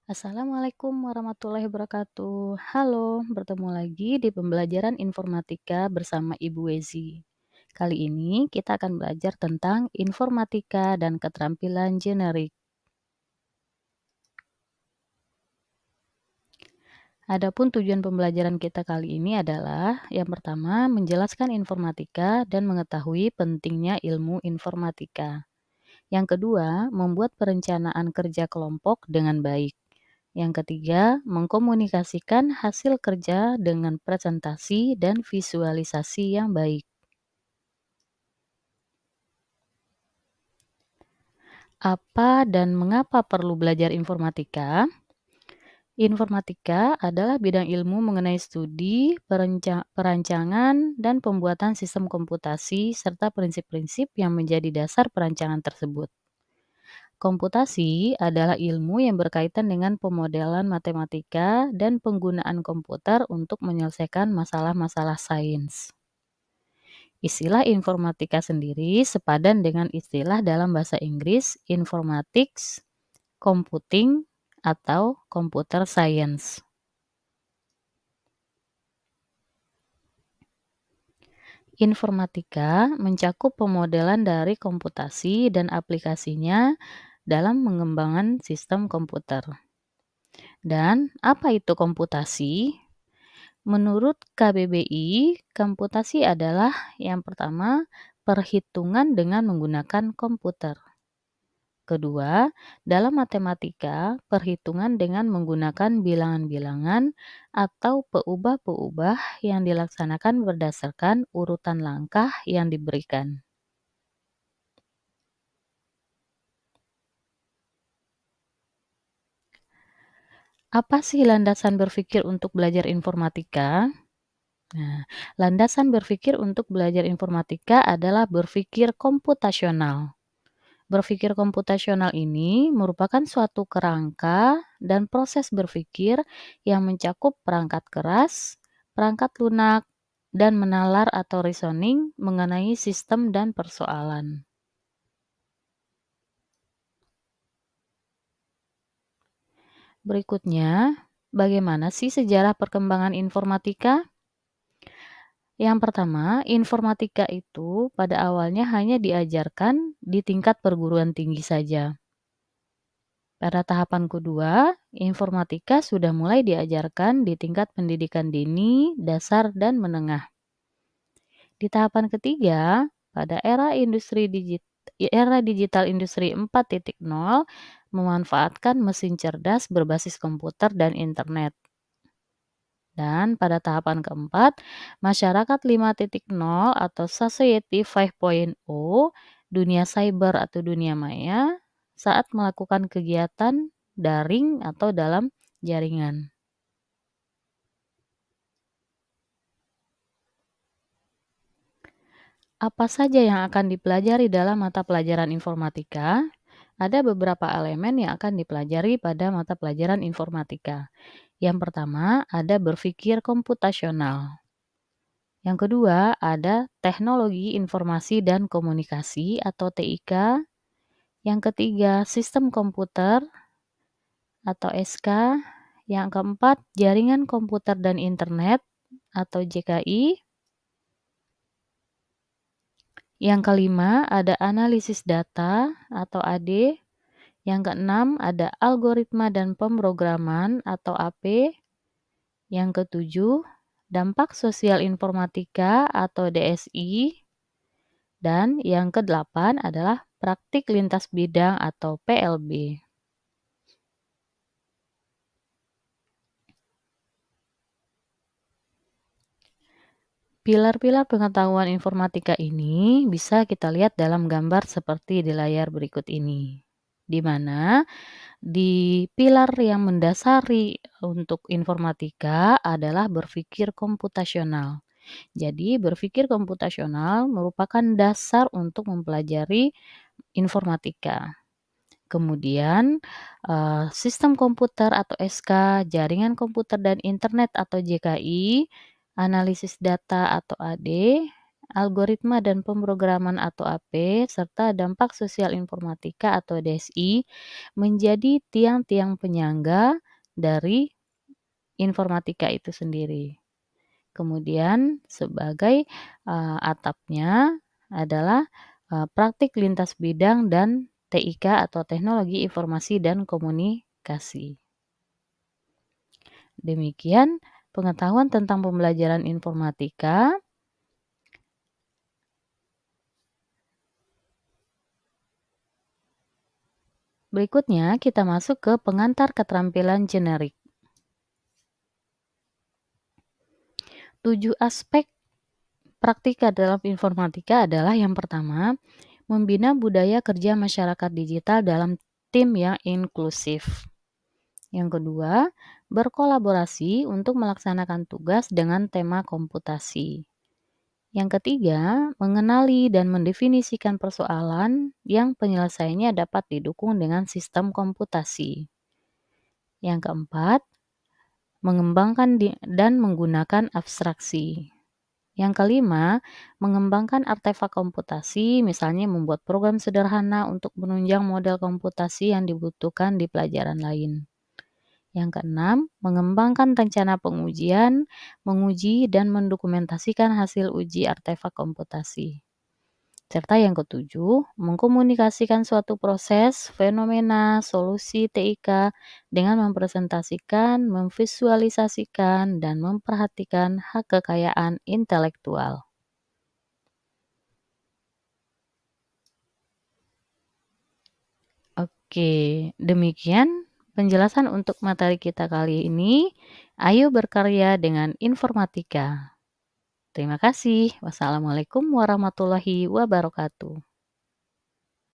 Assalamualaikum warahmatullahi wabarakatuh. Halo, bertemu lagi di pembelajaran informatika bersama Ibu Wezi. Kali ini kita akan belajar tentang informatika dan keterampilan generik. Adapun tujuan pembelajaran kita kali ini adalah yang pertama, menjelaskan informatika dan mengetahui pentingnya ilmu informatika. Yang kedua, membuat perencanaan kerja kelompok dengan baik. Yang ketiga, mengkomunikasikan hasil kerja dengan presentasi dan visualisasi yang baik. Apa dan mengapa perlu belajar informatika? Informatika adalah bidang ilmu mengenai studi, perancangan, dan pembuatan sistem komputasi, serta prinsip-prinsip yang menjadi dasar perancangan tersebut. Komputasi adalah ilmu yang berkaitan dengan pemodelan matematika dan penggunaan komputer untuk menyelesaikan masalah-masalah sains. Istilah informatika sendiri sepadan dengan istilah dalam bahasa Inggris informatics, computing, atau computer science. Informatika mencakup pemodelan dari komputasi dan aplikasinya dalam mengembangkan sistem komputer. Dan apa itu komputasi? Menurut KBBI, komputasi adalah yang pertama, perhitungan dengan menggunakan komputer. Kedua, dalam matematika, perhitungan dengan menggunakan bilangan-bilangan atau peubah-peubah yang dilaksanakan berdasarkan urutan langkah yang diberikan. Apa sih landasan berpikir untuk belajar informatika? Nah, landasan berpikir untuk belajar informatika adalah berpikir komputasional. Berpikir komputasional ini merupakan suatu kerangka dan proses berpikir yang mencakup perangkat keras, perangkat lunak, dan menalar atau reasoning mengenai sistem dan persoalan. Berikutnya, bagaimana sih sejarah perkembangan informatika? Yang pertama, informatika itu pada awalnya hanya diajarkan di tingkat perguruan tinggi saja. Pada tahapan kedua, informatika sudah mulai diajarkan di tingkat pendidikan dini, dasar, dan menengah. Di tahapan ketiga, pada era digital industri 4.0 memanfaatkan mesin cerdas berbasis komputer dan internet. Dan pada tahapan keempat, masyarakat 5.0 atau Society 5.0, dunia cyber atau dunia maya, saat melakukan kegiatan daring atau dalam jaringan. Apa saja yang akan dipelajari dalam mata pelajaran informatika? Ada beberapa elemen yang akan dipelajari pada mata pelajaran informatika. Yang pertama, ada berpikir komputasional. Yang kedua, ada Teknologi Informasi dan Komunikasi atau TIK. Yang ketiga, Sistem Komputer atau SK. Yang keempat, Jaringan Komputer dan Internet atau JKI. Yang kelima, ada Analisis Data atau AD. Yang keenam, ada Algoritma dan Pemrograman atau AP. Yang ketujuh, Dampak Sosial Informatika atau DSI. Dan yang kedelapan adalah praktik lintas bidang atau PLB. Pilar-pilar pengetahuan informatika ini bisa kita lihat dalam gambar seperti di layar berikut ini. Di mana di pilar yang mendasari untuk informatika adalah berpikir komputasional. Jadi, berpikir komputasional merupakan dasar untuk mempelajari informatika. Kemudian, sistem komputer atau SK, jaringan komputer dan internet atau JKI, analisis data atau AD, algoritma dan pemrograman atau AP, serta dampak sosial informatika atau DSI menjadi tiang-tiang penyangga dari informatika itu sendiri. Kemudian sebagai, atapnya adalah, praktik lintas bidang dan TIK atau Teknologi Informasi dan Komunikasi. Demikian pengetahuan tentang pembelajaran informatika. Berikutnya kita masuk ke pengantar keterampilan generik. 7 aspek praktika dalam informatika adalah yang pertama, membina budaya kerja masyarakat digital dalam tim yang inklusif. Yang kedua, berkolaborasi untuk melaksanakan tugas dengan tema komputasi. Yang ketiga, mengenali dan mendefinisikan persoalan yang penyelesaiannya dapat didukung dengan sistem komputasi. Yang keempat, mengembangkan dan menggunakan abstraksi. Yang kelima, mengembangkan artefak komputasi, misalnya membuat program sederhana untuk menunjang model komputasi yang dibutuhkan di pelajaran lain. Yang keenam, mengembangkan rencana pengujian, menguji dan mendokumentasikan hasil uji artefak komputasi. Serta yang ketujuh, mengkomunikasikan suatu proses, fenomena, solusi TIK dengan mempresentasikan, memvisualisasikan, dan memperhatikan hak kekayaan intelektual. Oke, demikian penjelasan untuk materi kita kali ini. Ayo berkarya dengan informatika. Terima kasih. Wassalamualaikum warahmatullahi wabarakatuh.